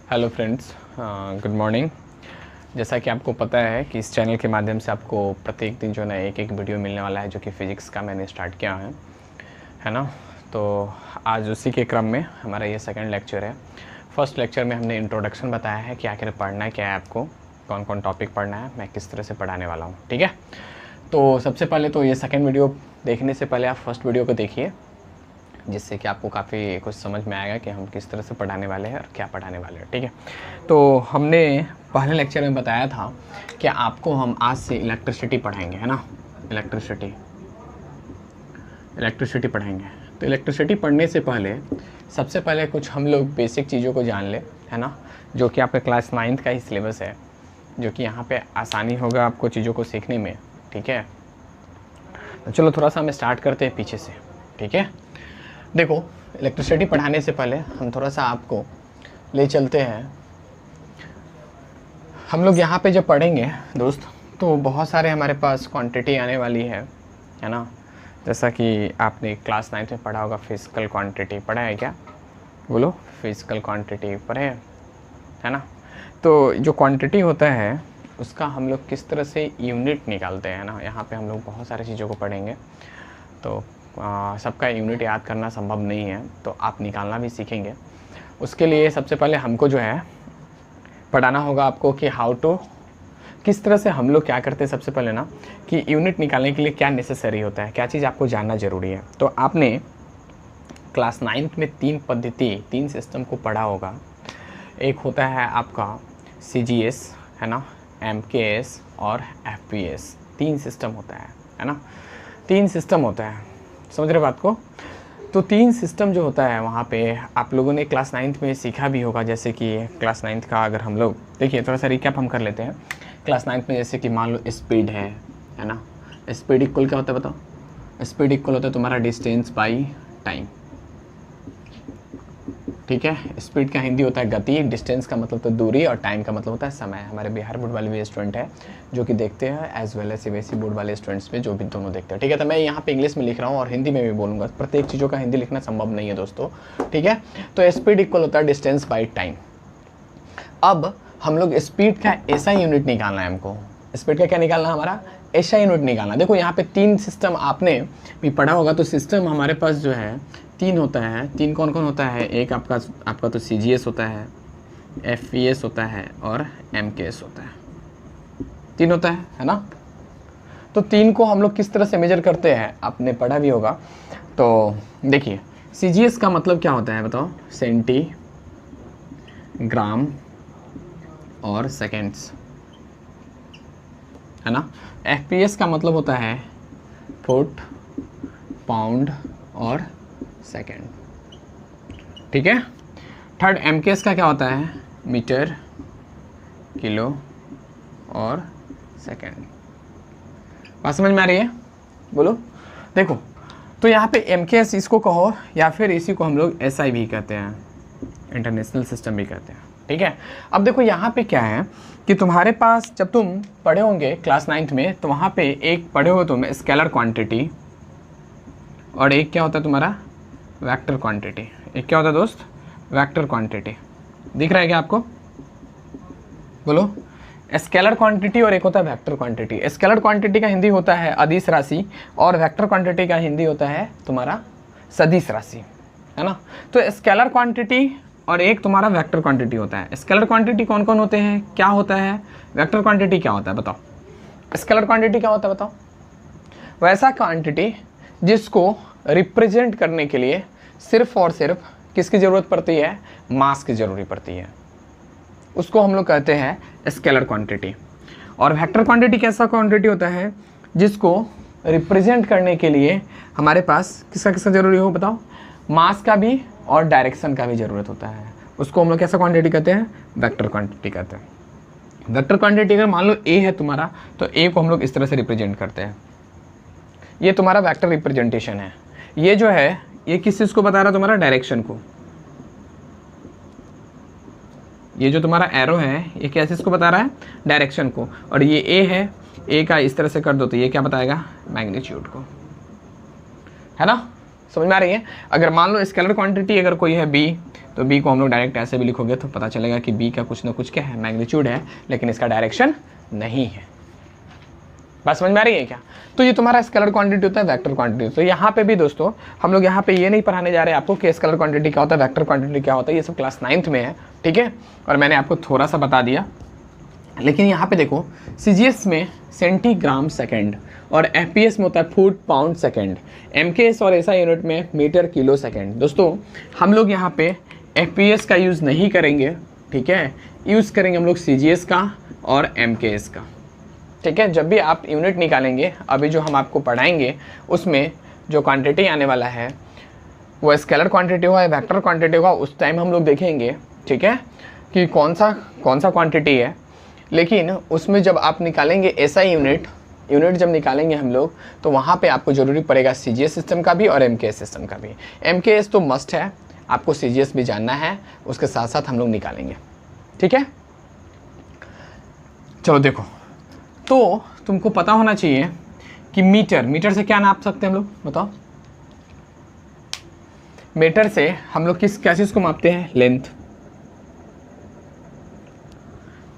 Hello friends, good morning. जैसा कि आपको पता है कि इस चैनल के माध्यम से आपको प्रत्येक दिन जो है एक एक वीडियो मिलने वाला है, जो कि फ़िज़िक्स का मैंने स्टार्ट किया है ना। तो आज उसी के क्रम में हमारा ये सेकंड लेक्चर है। फर्स्ट लेक्चर में हमने इंट्रोडक्शन बताया है कि आखिर पढ़ना क्या है, आपको कौन कौन टॉपिक पढ़ना है, मैं किस तरह से पढ़ाने वाला हूँ। ठीक है, तो सबसे पहले तो ये सेकेंड वीडियो देखने से पहले आप फर्स्ट वीडियो को देखिए, जिससे कि आपको काफ़ी कुछ समझ में आएगा कि हम किस तरह से पढ़ाने वाले हैं और क्या पढ़ाने वाले हैं। ठीक है, तो हमने पहले लेक्चर में बताया था कि आपको हम आज से इलेक्ट्रिसिटी पढ़ाएंगे, है ना। इलेक्ट्रिसिटी पढ़ाएंगे। तो इलेक्ट्रिसिटी पढ़ने से पहले सबसे पहले कुछ हम लोग बेसिक चीज़ों को जान ले, है ना, जो कि आपके क्लास 9th का ही सिलेबस है, जो कि यहाँ पे आसानी होगा आपको चीज़ों को सीखने में। ठीक है, तो चलो थोड़ा सा हम स्टार्ट करते हैं पीछे से। ठीक है, देखो, इलेक्ट्रिसिटी पढ़ाने से पहले हम थोड़ा सा आपको ले चलते हैं। हम लोग यहाँ पे जब पढ़ेंगे दोस्त, तो बहुत सारे हमारे पास क्वांटिटी आने वाली है ना। जैसा कि आपने क्लास 9th में पढ़ा होगा, फिजिकल क्वांटिटी पढ़ा है क्या? बोलो, फिजिकल क्वांटिटी पढ़े है ना। तो जो क्वांटिटी होता है उसका हम लोग किस तरह से यूनिट निकालते हैं ना, यहाँ पे हम लोग बहुत सारी चीज़ों को पढ़ेंगे। तो सबका यूनिट याद करना संभव नहीं है, तो आप निकालना भी सीखेंगे। उसके लिए सबसे पहले हमको जो है पढ़ाना होगा आपको कि हाउ टू, किस तरह से हम लोग क्या करते हैं। सबसे पहले ना कि यूनिट निकालने के लिए क्या नेसेसरी होता है, क्या चीज़ आपको जानना ज़रूरी है। तो आपने क्लास 9th में 3 सिस्टम को पढ़ा होगा। एक होता है आपका CGS, है ना, MKS और FPS। 3 सिस्टम होता है ना। 3 सिस्टम होता है, समझ रहे बात को। तो 3 सिस्टम जो होता है वहाँ पे आप लोगों ने क्लास 9th में सीखा भी होगा। जैसे कि क्लास 9th का अगर हम लोग देखिए, थोड़ा सा रिकैप हम कर लेते हैं। क्लास 9th में जैसे कि मान लो स्पीड है ना। स्पीड इक्वल क्या होता है बताओ? स्पीड इक्वल होता है तुम्हारा डिस्टेंस बाई टाइम। ठीक है, स्पीड का हिंदी होता है गति, डिस्टेंस का मतलब तो दूरी, और टाइम का मतलब होता है समय। हमारे बिहार बोर्ड वाले भी स्टूडेंट है जो कि देखते हैं, as well as CBSE board वाले स्टूडेंट्स पे जो भी दोनों देखते हैं। ठीक है, तो मैं यहाँ पे इंग्लिश में लिख रहा हूँ और हिंदी में भी बोलूँगा, प्रत्येक चीज़ों का हिंदी लिखना संभव नहीं है दोस्तों। ठीक है, तो स्पीड इक्वल होता है डिस्टेंस बाई टाइम। अब हम लोग स्पीड का ऐसा यूनिट निकालना है हमको। स्पीड का क्या निकालना है हमारा? ऐसा यूनिट निकालना। देखो यहाँ पे 3 सिस्टम आपने भी पढ़ा होगा। तो सिस्टम हमारे पास जो है 3 होता है। 3 कौन कौन होता है? एक आपका तो CGS होता है, FPS होता है और MKS होता है। 3 होता है ना। तो 3 को हम लोग किस तरह से मेजर करते हैं आपने पढ़ा भी होगा। तो देखिए, CGS का मतलब क्या होता है बताओ? सेंटीग्राम और सेकेंड्स, है ना। FPS का मतलब होता है फुट, पाउंड और सेकेंड। ठीक है। थर्ड MKS का क्या होता है? मीटर, किलो और सेकेंड। बात समझ में आ रही है? बोलो। देखो, तो यहाँ पे MKS इसको कहो, या फिर इसी को हम लोग SI भी कहते हैं, इंटरनेशनल सिस्टम भी कहते हैं। ठीक है, अब देखो यहाँ पे क्या है कि तुम्हारे पास जब तुम पढ़े होंगे क्लास 9th में, तो वहाँ पे एक पढ़े हो तुम स्केलर क्वांटिटी, और एक क्या होता है तुम्हारा? Vector quantity. एक क्या होता है दोस्त? Vector quantity. दिख रहा है क्या आपको? बोलो। स्केलर क्वांटिटी और एक होता है वेक्टर क्वांटिटी। स्केलर क्वांटिटी का हिंदी होता है अदिश राशि, और वेक्टर क्वांटिटी का हिंदी होता है तुम्हारा सदिश राशि, है ना। तो स्केलर क्वांटिटी और एक तुम्हारा वेक्टर क्वांटिटी होता है। स्केलर क्वांटिटी कौन कौन होते हैं, क्या होता है? वेक्टर क्वांटिटी क्या होता है बताओ? स्केलर क्वांटिटी क्या होता है बताओ? वैसा क्वांटिटी जिसको रिप्रेजेंट करने के लिए सिर्फ और सिर्फ किसकी ज़रूरत पड़ती है? मास की ज़रूरत पड़ती है, उसको हम लोग कहते हैं स्केलर क्वांटिटी। और वेक्टर क्वांटिटी कैसा क्वांटिटी होता है जिसको रिप्रेजेंट करने के लिए हमारे पास किसका किसका जरूरी हो बताओ? मास का भी और डायरेक्शन का भी ज़रूरत होता है। उसको हम लोग कैसा क्वांटिटी कहते हैं? वेक्टर क्वांटिटी कहते हैं। वेक्टर क्वांटिटी अगर मान लो A है तुम्हारा, तो A को हम लोग इस तरह से रिप्रेजेंट करते हैं। ये तुम्हारा वेक्टर रिप्रेजेंटेशन है। ये जो है, ये किस चीज़ को बता रहा है? तुम्हारा डायरेक्शन को। ये जो तुम्हारा एरो है, ये क्या चीज़ को बता रहा है? डायरेक्शन को। और ये A है, A का इस तरह से कर दो तो ये क्या बताएगा? मैग्नीट्यूड को, है ना। समझ में आ रही है। अगर मान लो स्केलर क्वांटिटी अगर कोई है b, तो b को हम लोग डायरेक्ट ऐसे भी लिखोगे तो पता चलेगा कि b का कुछ ना कुछ क्या है, मैग्नीट्यूड है, लेकिन इसका डायरेक्शन नहीं है। बात समझ में आ रही है क्या? तो ये तुम्हारा स्केलर क्वांटिटी होता है, वेक्टर क्वांटिटी। तो यहाँ पे भी दोस्तों हम लोग यहाँ पे ये नहीं पढ़ाने जा रहे हैं आपको कि स्केलर क्वांटिटी क्या होता है, वेक्टर क्वांटिटी क्या होता है, ये सब क्लास 9th में है, ठीक है। और मैंने आपको थोड़ा सा बता दिया। लेकिन यहाँ पे देखो CGS में सेंटीग्राम सेकेंड और FPS में होता है फुट पाउंड सेकेंड, MKS और SI यूनिट में मीटर किलो सेकेंड। दोस्तों हम लोग यहाँ पे FPS का यूज़ नहीं करेंगे, ठीक है, यूज़ करेंगे हम लोग CGS का और MKS का, ठीक है। जब भी आप यूनिट निकालेंगे, अभी जो हम आपको पढ़ाएंगे उसमें जो क्वांटिटी आने वाला है वो स्केलर क्वांटिटी होगा या वेक्टर क्वांटिटी होगा, उस टाइम हम लोग देखेंगे, ठीक है, कि कौन सा क्वांटिटी है। लेकिन उसमें जब आप निकालेंगे SI यूनिट जब निकालेंगे हम लोग, तो वहाँ पे आपको ज़रूरी पड़ेगा CGS सिस्टम का भी और MKS सिस्टम का भी। MKS तो मस्ट है, आपको CGS भी जानना है, उसके साथ साथ हम लोग निकालेंगे, ठीक है। चलो देखो, तो तुमको पता होना चाहिए कि मीटर से क्या नाप सकते हैं हम लोग, बताओ। मीटर से हम लोग क्या चीज़ को मापते हैं, लेंथ।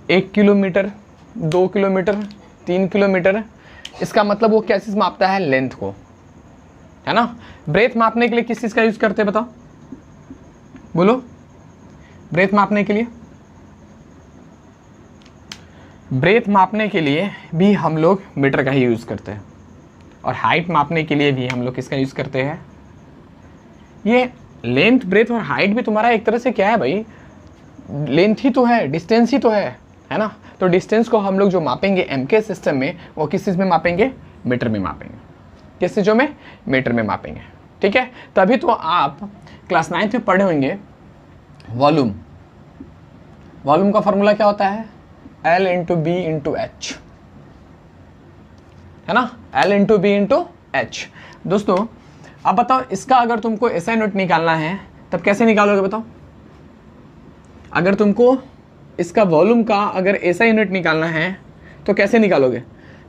1 किलोमीटर, 2 किलोमीटर, 3 किलोमीटर, इसका मतलब वो क्या चीज़ मापता है, लेंथ को, है ना। ब्रेथ मापने के लिए किस चीज़ का यूज़ करते हैं, बताओ, बोलो। ब्रेथ मापने के लिए, ब्रेथ मापने के लिए भी हम लोग मीटर का ही यूज़ करते हैं। और हाइट मापने के लिए भी हम लोग किसका यूज़ करते हैं, ये लेंथ, ब्रेथ और हाइट भी तुम्हारा एक तरह से क्या है भाई, लेंथ ही तो है, डिस्टेंस ही तो है ना। तो डिस्टेंस को हम लोग जो मापेंगे MK सिस्टम में, वो किस चीज़ में मापेंगे, मीटर में मापेंगे। किस चीज़ों में, मीटर में मापेंगे, ठीक है। तभी तो आप क्लास 9th में पढ़े होंगे वॉल्यूम। वॉल्यूम का फॉर्मूला क्या होता है, L into b into h, है ना, L into b into h. दोस्तों अब बताओ, इसका अगर तुमको SI यूनिट निकालना है तब कैसे निकालोगे, बताओ। अगर तुमको इसका वॉल्यूम का अगर SI यूनिट निकालना है तो कैसे निकालोगे,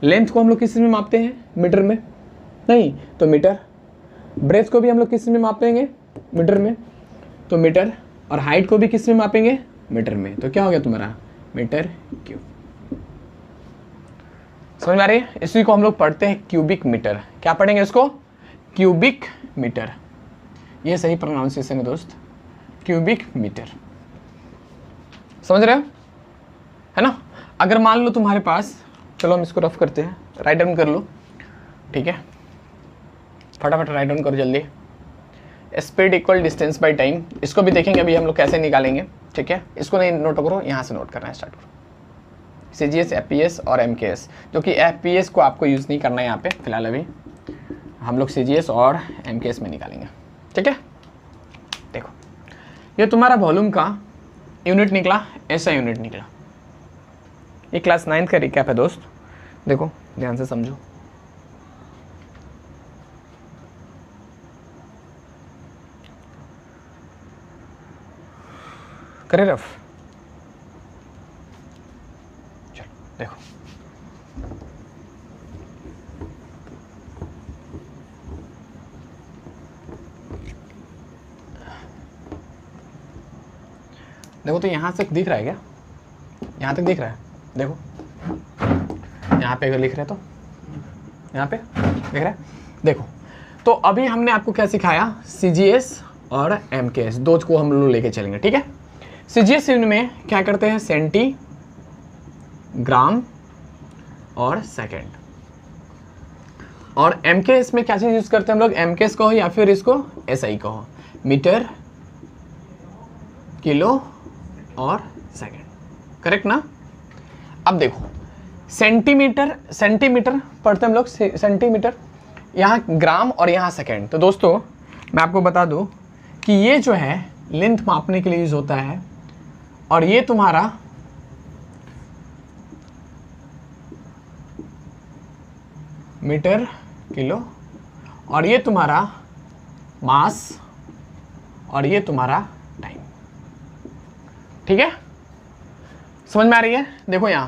लेंथ को हम लोग किस चीज़ में मापते हैं, मीटर में, नहीं तो मीटर। ब्रेथ को भी हम लोग किस चीज़ में मापेंगे, मीटर में, तो मीटर। और हाइट को भी किस में मापेंगे, मीटर में। तो क्या हो गया तुम्हारा, मीटर क्यूब। समझ में आ रही है। इसी को हम लोग पढ़ते हैं क्यूबिक मीटर। क्या पढ़ेंगे इसको, क्यूबिक मीटर। ये सही प्रोनाउंसिएशन है दोस्त, क्यूबिक मीटर। समझ रहे हो, है ना। अगर मान लो तुम्हारे पास, चलो हम इसको रफ करते हैं, राइट डाउन कर लो, ठीक है, फटाफट राइट डाउन करो जल्दी। Speed equal distance by time, इसको भी देखेंगे अभी हम लोग कैसे निकालेंगे, ठीक है। इसको नहीं नोट करो, यहाँ से नोट करना स्टार्ट करो। CGS, FPS और MKS, जो कि FPS को आपको यूज़ नहीं करना है यहाँ पे फिलहाल, अभी हम लोग CGS और MKS में निकालेंगे, ठीक है। देखो ये तुम्हारा वॉल्यूम का यूनिट निकला, SI यूनिट निकला। ये क्लास 9th का रिकैप है दोस्त, देखो ध्यान से समझो। करे रफ, चलो देखो देखो, तो यहाँ तक दिख रहा है क्या, यहाँ तक दिख रहा है, देखो यहाँ पे अगर लिख रहे हैं तो यहाँ पे दिख रहा है, देखो। तो अभी हमने आपको क्या सिखाया, CGS और MKS, दो को हम लोग लेके चलेंगे, ठीक है। CGS यूनिट में क्या करते हैं, सेंटीग्राम और सेकेंड। और MKS में क्या चीज़ यूज़ करते हैं हम लोग, MKS कहो या फिर इसको SI कहो, मीटर, किलो और सेकेंड, करेक्ट ना। अब देखो सेंटीमीटर पढ़ते हैं हम लोग, सेंटीमीटर, यहाँ ग्राम और यहाँ सेकेंड। तो दोस्तों मैं आपको बता दूं कि ये जो है लेंथ मापने के लिए यूज़ होता है, और ये तुम्हारा मीटर, किलो, और ये तुम्हारा मास, और ये तुम्हारा टाइम, ठीक है। समझ में आ रही है। देखो यहाँ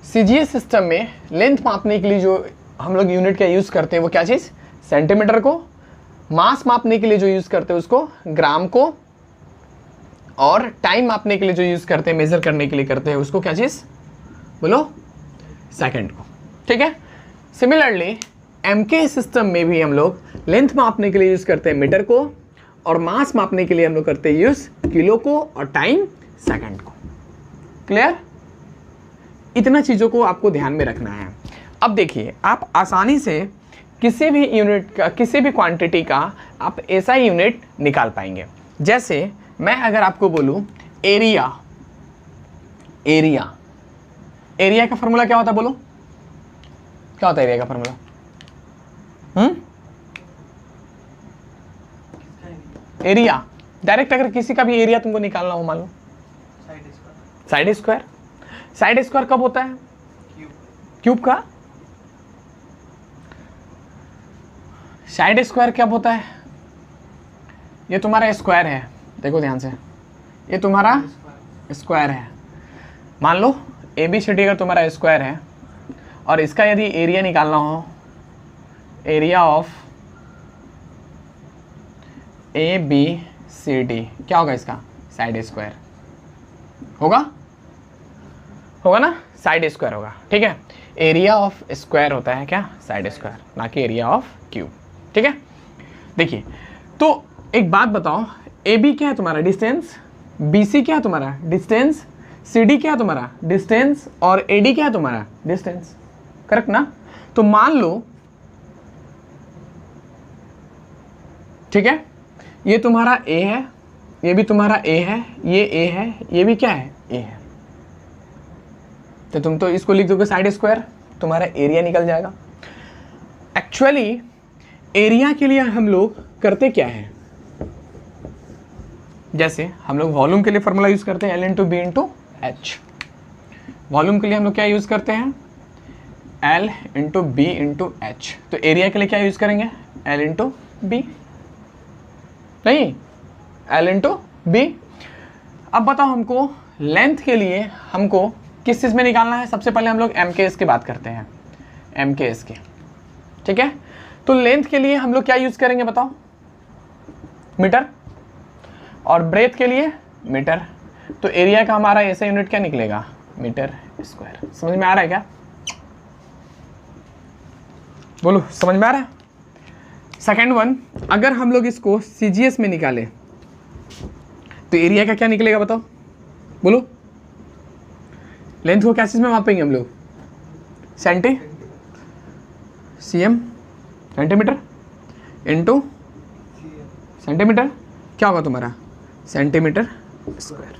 CGS सिस्टम में लेंथ मापने के लिए जो हम लोग यूनिट का यूज़ करते हैं वो क्या चीज़, सेंटीमीटर को मास मापने के लिए जो यूज करते हैं उसको ग्राम को, और टाइम मापने के लिए जो यूज करते हैं, मेजर करने के लिए करते हैं उसको क्या चीज बोलो, सेकंड को। ठीक है। सिमिलरली एमके सिस्टम में भी हम लोग लेंथ मापने के लिए यूज करते हैं मीटर को, और मास मापने के लिए हम लोग करते हैं यूज किलो को, और टाइम सेकंड को। क्लियर? इतना चीजों को आपको ध्यान में रखना है। अब देखिए, आप आसानी से किसी भी यूनिट का, किसी भी क्वांटिटी का आप ऐसा यूनिट निकाल पाएंगे। जैसे मैं अगर आपको बोलूं एरिया, एरिया का फॉर्मूला क्या होता है बोलो, क्या होता है एरिया का फॉर्मूला? एरिया डायरेक्ट, अगर किसी का भी एरिया तुमको निकालना हो, मान लो साइड स्क्वायर। साइड स्क्वायर कब होता है? क्यूब का। साइड स्क्वायर कब होता है? ये तुम्हारा स्क्वायर है, देखो ध्यान से, ये तुम्हारा स्क्वायर है। मान लो ABCD अगर तुम्हारा स्क्वायर है, और इसका यदि एरिया निकालना हो, एरिया ऑफ ABCD क्या होगा इसका? साइड स्क्वायर होगा ना, साइड स्क्वायर होगा। ठीक है। एरिया ऑफ स्क्वायर होता है क्या? साइड स्क्वायर, ना कि एरिया ऑफ क्यूब। ठीक है। देखिए, तो एक बात बताओ, AB क्या है तुम्हारा? डिस्टेंस। BC क्या है तुम्हारा? डिस्टेंस। CD क्या है तुम्हारा? डिस्टेंस। और AD क्या है तुम्हारा? डिस्टेंस। करेक्ट ना? तो मान लो, ठीक है, ये तुम्हारा A है, ये भी तुम्हारा A है, ये A है, ये भी क्या है? A है। तो तुम तो इसको लिख दोगे साइड स्क्वायर, तुम्हारा एरिया निकल जाएगा। एक्चुअली एरिया के लिए हम लोग करते क्या है, जैसे हम लोग वॉल्यूम के लिए फॉर्मूला यूज करते हैं L × B × H। वॉल्यूम के लिए हम लोग क्या यूज करते हैं? L × B × H। तो एरिया के लिए क्या यूज करेंगे? L × B, नहीं, L × B। अब बताओ हमको लेंथ के लिए हमको किस चीज में निकालना है? सबसे पहले हम लोग MKS की बात करते हैं, MKS की। ठीक है। तो लेंथ के लिए हम लोग क्या यूज करेंगे बताओ? मीटर। और ब्रेथ के लिए मीटर। तो एरिया का हमारा ऐसा यूनिट क्या निकलेगा? Metre square. समझ में आ रहा है क्या? बोलो, समझ में आ रहा है? सेकेंड वन, अगर हम लोग इसको CGS में निकाले तो एरिया का क्या निकलेगा बताओ? बोलो। लेंथ को क्या चीज में मापेंगे हम लोग? CM, सेंटीमीटर इंटू सेंटीमीटर, क्या होगा तुम्हारा? Centimetre square.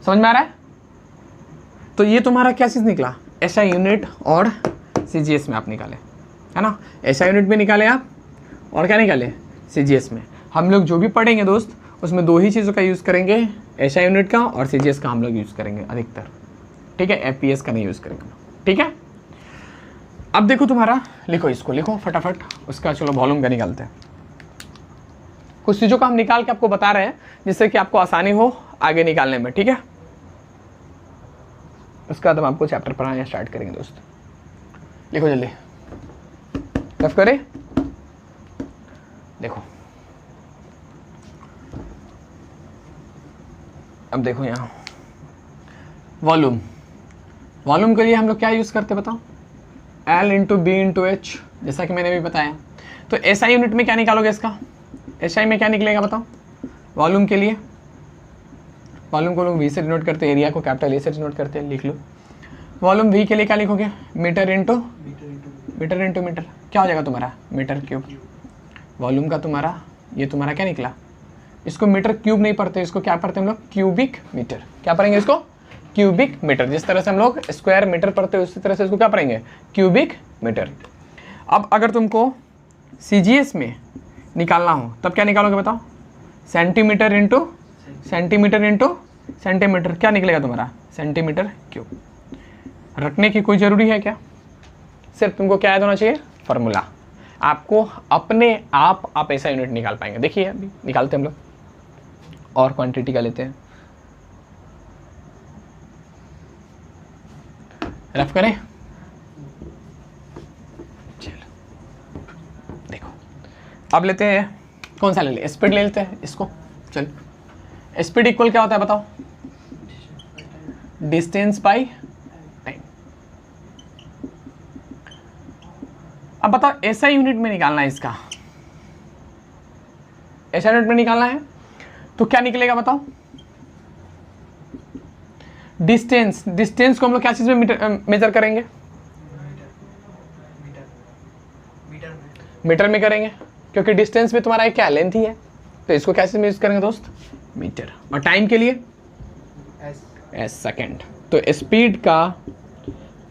समझ में आ रहा है? तो ये तुम्हारा क्या चीज निकला? ऐसा यूनिट, और CGS में आप निकाले, है ना? ऐसा यूनिट में निकाले आप, और क्या निकाले? CGS में। हम लोग जो भी पढ़ेंगे दोस्त, उसमें दो ही चीज़ों का यूज़ करेंगे, ऐसा यूनिट का और CGS का हम लोग यूज़ करेंगे अधिकतर। ठीक है। FPS का नहीं यूज़ करेंगे। ठीक है। अब देखो तुम्हारा, लिखो इसको, लिखो फटाफट उसका। चलो वॉल्यूम का निकालते हैं। कुछ चीज़ों का हम निकाल के आपको बता रहे हैं जिससे कि आपको आसानी हो आगे निकालने में। ठीक है। उसके बाद हम आपको चैप्टर पढ़ाना स्टार्ट करेंगे दोस्त। लिखो जल्दी, रफ करे। देखो, अब देखो यहाँ वॉल्यूम। वॉल्यूम के लिए हम लोग क्या यूज़ करते बताओ? L × B × H, जैसा कि मैंने भी बताया। तो SI यूनिट में क्या निकालोगे इसका? SI में क्या निकलेगा बताओ? वॉल्यूम के लिए, वॉल्यूम को लोग V से डिनोट करते हैं, एरिया को कैपिटल A से डिनोट करते हैं, लिख लो। वॉल्यूम V के लिए क्या लिखोगे? मीटर इंटू मीटर, क्या हो जाएगा तुम्हारा? Metre cube. वॉल्यूम का तुम्हारा, ये तुम्हारा क्या निकला? इसको मीटर क्यूब नहीं पढ़ते, इसको क्या पढ़ते हैं हम लोग? Cubic metre. क्या पढ़ेंगे इसको? Cubic metre. जिस तरह से हम लोग स्क्वायर मीटर पढ़ते हैं उसी तरह से इसको क्या पढ़ेंगे? Cubic metre. अब अगर तुमको CGS में निकालना हो तब क्या निकालोगे बताओ? सेंटीमीटर इंटू सेंटीमीटर, क्या निकलेगा तुम्हारा? Centimetre cube. रखने की कोई ज़रूरी है क्या? सिर्फ तुमको क्या याद होना चाहिए? फॉर्मूला। आपको अपने आप ऐसा यूनिट निकाल पाएंगे। देखिए अभी निकालते हैं हम लोग, और क्वांटिटी का लेते हैं। रफ करें। चलो देखो, अब लेते हैं, कौन सा ले ले, स्पीड ले लेते हैं इसको। चल, स्पीड इक्वल क्या होता है बताओ, डिस्टेंस बाई टाइम। अब बताओ ऐसा यूनिट में निकालना है इसका, ऐसा यूनिट में निकालना है तो क्या निकलेगा बताओ, डिस्टेंस। डिस्टेंस को हम लोग क्या चीज में मेजर करेंगे, मीटर में करेंगे, क्योंकि डिस्टेंस में तुम्हारा क्या लेंथ ही है, तो इसको कैसे यूज करेंगे दोस्त, मीटर। और टाइम के लिए एस, सेकेंड। तो स्पीड का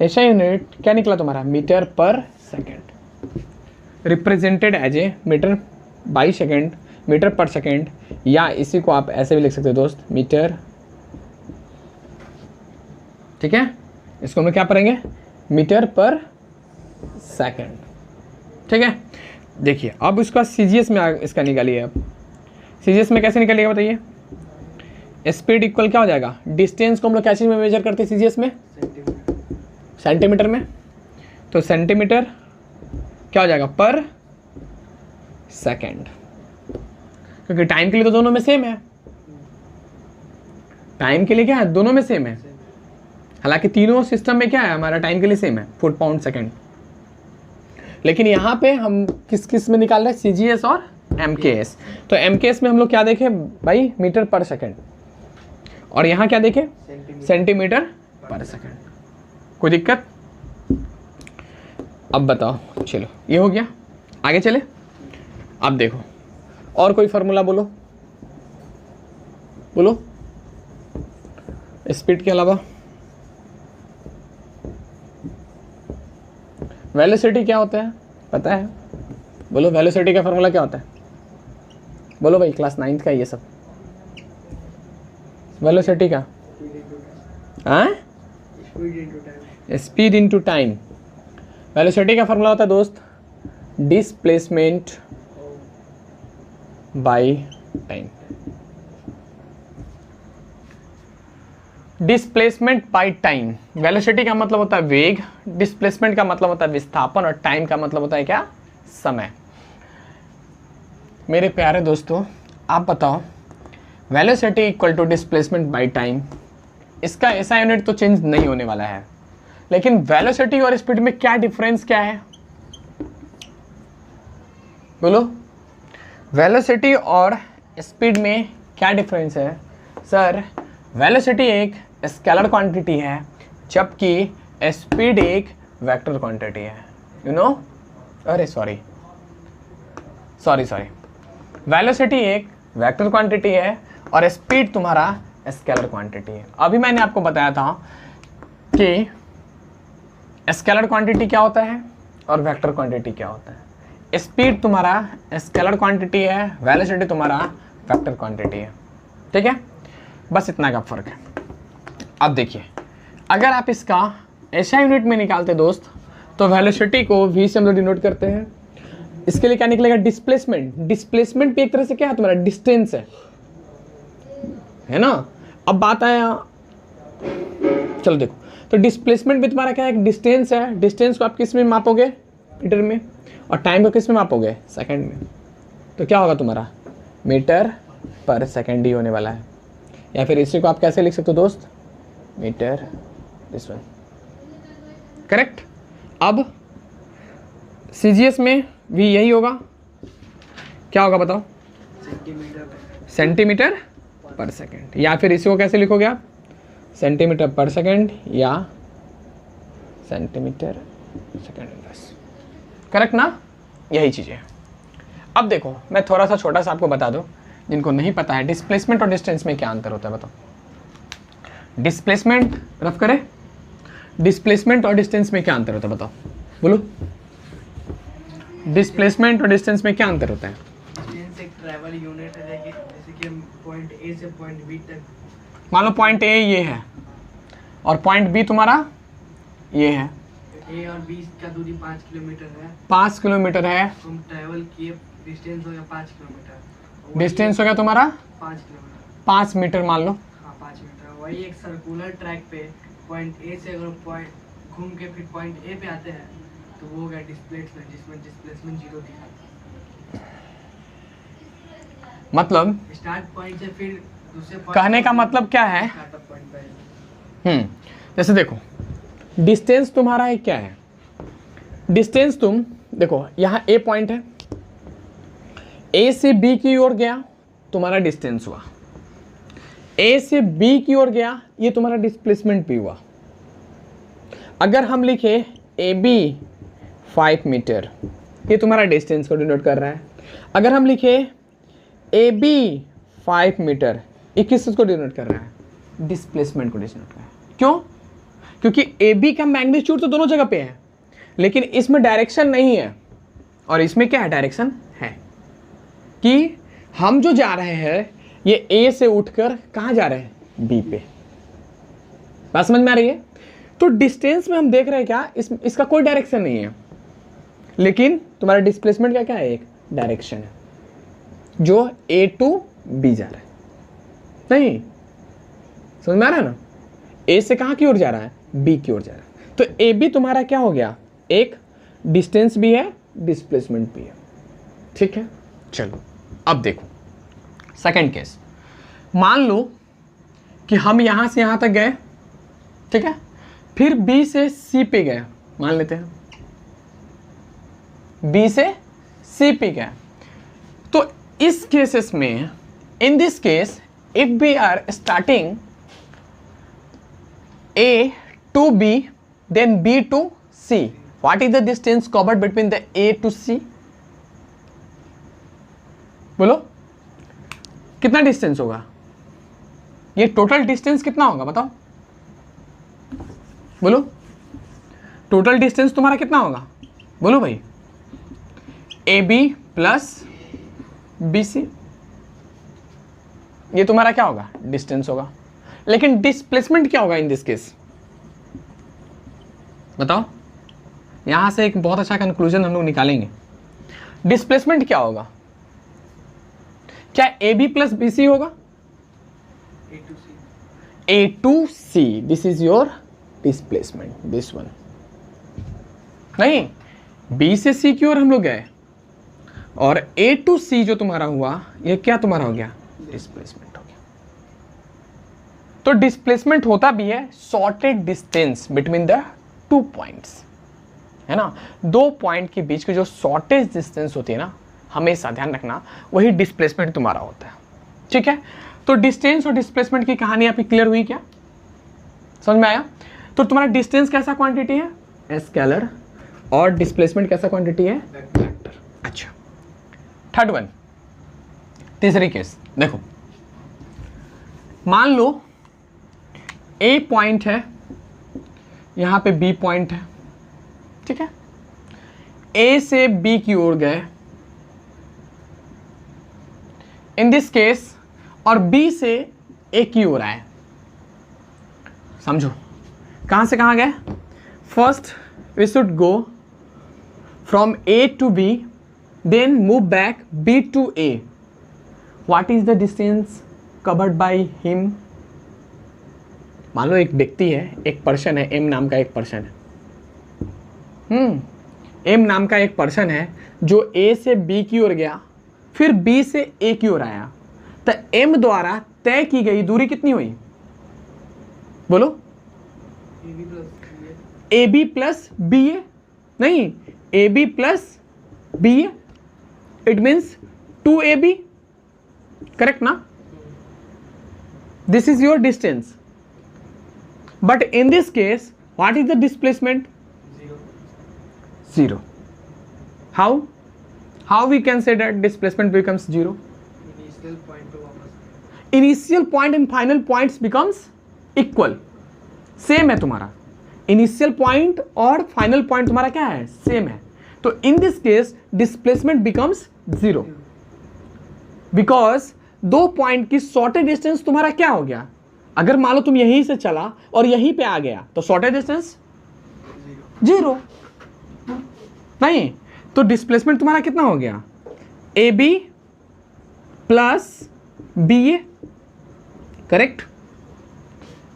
ऐसा यूनिट क्या निकला तुम्हारा, metre per second, represented as a metre by second, metre per second, या इसी को आप ऐसे भी लिख सकते हो दोस्त, मीटर। ठीक है, इसको हम लोग क्या पढ़ेंगे, मीटर पर सेकेंड। ठीक है, देखिए अब उसका सीजीएस में इसका निकालिए। अब सीजीएस में कैसे निकालिएगा बताइए, स्पीड इक्वल क्या हो जाएगा, डिस्टेंस को हम लोग क्या चीज़ में मेजर करते हैं सीजीएस में, सेंटीमीटर में। तो सेंटीमीटर क्या हो जाएगा, पर सेकेंड, क्योंकि टाइम के लिए तो दोनों में सेम है, टाइम के लिए क्या है, दोनों में सेम है। हालांकि तीनों सिस्टम में क्या है हमारा, टाइम के लिए सेम है, फुट पाउंड सेकेंड। लेकिन यहाँ पे हम किस किस में निकाल रहे हैं, सीजीएस और एमकेएस। तो एमकेएस में हम लोग क्या देखें भाई, मीटर पर सेकेंड, और यहाँ क्या देखें, सेंटीमीटर पर सेकेंड। कोई दिक्कत? अब बताओ, चलो ये हो गया, आगे चले। अब देखो और कोई फार्मूला बोलो, बोलो स्पीड के अलावा। वेलोसिटी क्या होता है पता है, बोलो वेलोसिटी का फार्मूला क्या होता है, बोलो भाई, क्लास 9th का ये सब वेलोसिटी का, हाँ, स्पीड इनटू टाइम। वेलोसिटी का फार्मूला होता है दोस्त, displacement by time. Displacement by time, velocity का मतलब होता है वेग, डिस्प्लेसमेंट का मतलब होता है विस्थापन, और टाइम का मतलब होता है क्या, समय। मेरे प्यारे दोस्तों आप बताओ, velocity equal to displacement by time, इसका ऐसा यूनिट तो चेंज नहीं होने वाला है, लेकिन वेलोसिटी और स्पीड में क्या डिफरेंस क्या है, बोलो वेलोसिटी और स्पीड में क्या डिफरेंस है। सर वेलोसिटी एक स्केलर क्वांटिटी है, जबकि स्पीड एक वेक्टर क्वांटिटी है, यू नो, अरे सॉरी, वेलोसिटी एक वेक्टर क्वांटिटी है और स्पीड तुम्हारा स्केलर क्वांटिटी है। अभी मैंने आपको बताया था कि स्केलर क्वांटिटी क्या होता है और वेक्टर क्वांटिटी क्या होता है। स्पीड तुम्हारा स्केलर क्वांटिटी है, वेलोसिटी तुम्हारा वेक्टर क्वांटिटी है। ठीक है, बस इतना का फर्क है। अब देखिए, अगर आप इसका ऐसा यूनिट में निकालते दोस्त, तो वेलोसिटी को v से हम लोग डिनोट करते हैं। इसके लिए क्या निकलेगा, डिस्प्लेसमेंट। डिस्प्लेसमेंट भी एक तरह से क्या है तुम्हारा, डिस्टेंस है ना। अब बात आया, चलो देखो, तो डिस्प्लेसमेंट भी तुम्हारा क्या है, एक डिस्टेंस है। डिस्टेंस को आप किस में मापोगे, मीटर में, और टाइम को किस में मापोगे, सेकंड में। तो क्या होगा तुम्हारा, मीटर पर सेकंड ही होने वाला है। या फिर इसी को आप कैसे लिख सकते हो दोस्त, मीटर, दिस वन, करेक्ट। अब सीजीएस में भी यही होगा, क्या होगा बताओ, सेंटीमीटर पर सेकंड, या फिर इसी को कैसे लिखोगे आप, सेंटीमीटर पर सेकंड या सेंटीमीटर सेकंड इनवर्स, करेक्ट ना, यही चीज़ है। अब देखो मैं थोड़ा सा छोटा सा आपको बता दूं, जिनको नहीं पता है डिस्प्लेसमेंट और डिस्टेंस में क्या अंतर होता है, बताओ। डिस्प्लेसमेंट रफ करें, डिस्प्लेसमेंट और डिस्टेंस में क्या अंतर होता है बताओ, बोलो। डिस्प्लेसमेंट और डिस्टेंस में क्या अंतर होता है, डिस्टेंस एक ट्रैवल यूनिट है, जैसे कि हम पॉइंट ए से पॉइंट बी तक, मान लो पॉइंट ए ये है और पॉइंट बी तुम्हारा ये है, ए और बी का दूरी 5 किलोमीटर है, 5 किलोमीटर है, हम ट्रैवल किए, डिस्टेंस हो गया 5 किलोमीटर, डिस्टेंस हो गया तुम्हारा 5 किलोमीटर, 5 मीटर मान लो। हाँ 5 मीटर। वही एक सर्कुलर ट्रैक पे पॉइंट ए से अगर पॉइंट घूम के फिर पॉइंट ए पे आते हैं, तो वो हो गया डिस्प्लेसमेंट, जिसमें डिस्प्लेसमेंट 0 दिखा। मतलब स्टार्ट पॉइंट से फिर दूसरे point कहने का मतलब क्या है, स्टार्टअप पॉइंट पे है। जैसे देखो डिस्टेंस तुम्हारा एक क्या है, डिस्टेंस तुम देखो यहाँ ए पॉइंट है, ए से बी की ओर गया तुम्हारा डिस्टेंस हुआ, ए से बी की ओर गया ये तुम्हारा डिस्प्लेसमेंट भी हुआ। अगर हम लिखे ए बी 5 मीटर ये तुम्हारा डिस्टेंस को डिनोट कर रहा है। अगर हम लिखे ए बी 5 मीटर ये किस चीज़ को डिनोट कर रहा है, डिस्प्लेसमेंट को डिनोट कर रहा है। क्यों? क्योंकि ए बी का मैग्नीट्यूड तो दोनों जगह पे है, लेकिन इसमें डायरेक्शन नहीं है, और इसमें क्या है, डायरेक्शन है कि हम जो जा रहे हैं ये ए से उठकर कहाँ जा रहे हैं, बी पे। बात समझ में आ रही है? तो डिस्टेंस में हम देख रहे हैं क्या, इसका कोई डायरेक्शन नहीं है, लेकिन तुम्हारा डिस्प्लेसमेंट का क्या है, एक डायरेक्शन है जो ए टू बी जा रहा है। नहीं समझ में आ रहा है ना, ए से कहाँ की ओर जा रहा है, बी की ओर जा रहा है। तो ए बी तुम्हारा क्या हो गया, एक डिस्टेंस भी है डिस्प्लेसमेंट भी है। ठीक है, चलो अब देखो सेकंड केस। मान लो कि हम यहां से यहां तक गए, ठीक है, फिर बी से सी पे गए, मान लेते हैं बी से सी पे गए। तो इस केसेस में, in this case if we are starting A to B then B to C, what is the distance covered between the A to C? बोलो कितना डिस्टेंस होगा, ये टोटल डिस्टेंस कितना होगा बताओ, बोलो टोटल डिस्टेंस तुम्हारा कितना होगा, बोलो भाई। A B plus B c ये तुम्हारा क्या होगा, डिस्टेंस होगा। लेकिन डिस्प्लेसमेंट क्या होगा इन दिस केस, बताओ। यहां से एक बहुत अच्छा कंक्लूजन हम लोग निकालेंगे। डिस्प्लेसमेंट क्या होगा, क्या A B plus B C होगा, A to C, this is your displacement, this one. नहीं, बी से सी की ओर हम लोग गए, और ए टू सी जो तुम्हारा हुआ ये क्या तुम्हारा हो गया, डिस्प्लेसमेंट हो गया। तो डिस्प्लेसमेंट होता भी है shorted distance between the 2 points, है ना। 2 पॉइंट के बीच की जो शॉर्टेज डिस्टेंस होती है ना, हमेशा ध्यान रखना, वही डिस्प्लेसमेंट तुम्हारा होता है। ठीक है, तो डिस्टेंस और डिस्प्लेसमेंट की कहानी आपकी क्लियर हुई क्या, समझ में आया? तो तुम्हारा डिस्टेंस कैसा क्वांटिटी है, स्केलर, और डिस्प्लेसमेंट कैसा क्वांटिटी है, वेक्टर। अच्छा, थर्ड वन, तीसरी केस देखो। मान लो ए पॉइंट है, यहां पे बी पॉइंट है, ठीक है। ए से बी की ओर गए इन दिस केस, और बी से ए की ओर आए। समझो कहां से कहां गए, first we should go from a to b, then move back b to a. What is the distance covered by him. मान लो एक व्यक्ति है, एक पर्सन है, एम नाम का एक पर्सन है, एम नाम का एक पर्सन है जो ए से बी की ओर गया, फिर बी से ए की ओर आया। तो एम द्वारा तय की गई दूरी कितनी हुई, बोलो। A B plus B A, नहीं, A B plus B A, it means 2AB, correct ना। This is your distance, but in this case what is the displacement, zero. How we can say that displacement becomes zero, initial point and final points becomes equal, same है तुम्हारा, initial point और final point तुम्हारा क्या है, same है। तो in this case displacement becomes zero, because 2 point की shortage distance तुम्हारा क्या हो गया। अगर मान लो तुम यहीं से चला और यहीं पे आ गया तो शॉर्टेज डिस्टेंस 0, नहीं, तो डिस्प्लेसमेंट तुम्हारा कितना हो गया, A B plus B A, correct,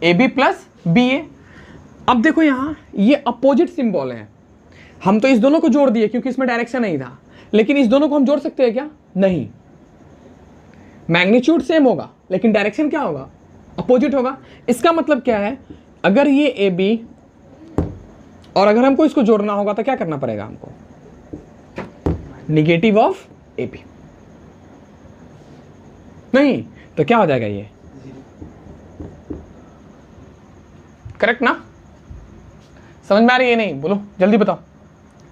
A B plus B A. अब देखो यहां ये अपोजिट सिंबल है, हम तो इस दोनों को जोड़ दिए क्योंकि इसमें डायरेक्शन नहीं था, लेकिन इस दोनों को हम जोड़ सकते हैं क्या, नहीं। मैग्नीट्यूड सेम होगा लेकिन डायरेक्शन क्या होगा, अपोजिट होगा। इसका मतलब क्या है, अगर ये ए बी और अगर हमको इसको जोड़ना होगा तो क्या करना पड़ेगा हमको, निगेटिव ऑफ ए बी, नहीं तो क्या हो जाएगा ये, करेक्ट ना। समझ में आ रही है नहीं, बोलो जल्दी बताओ,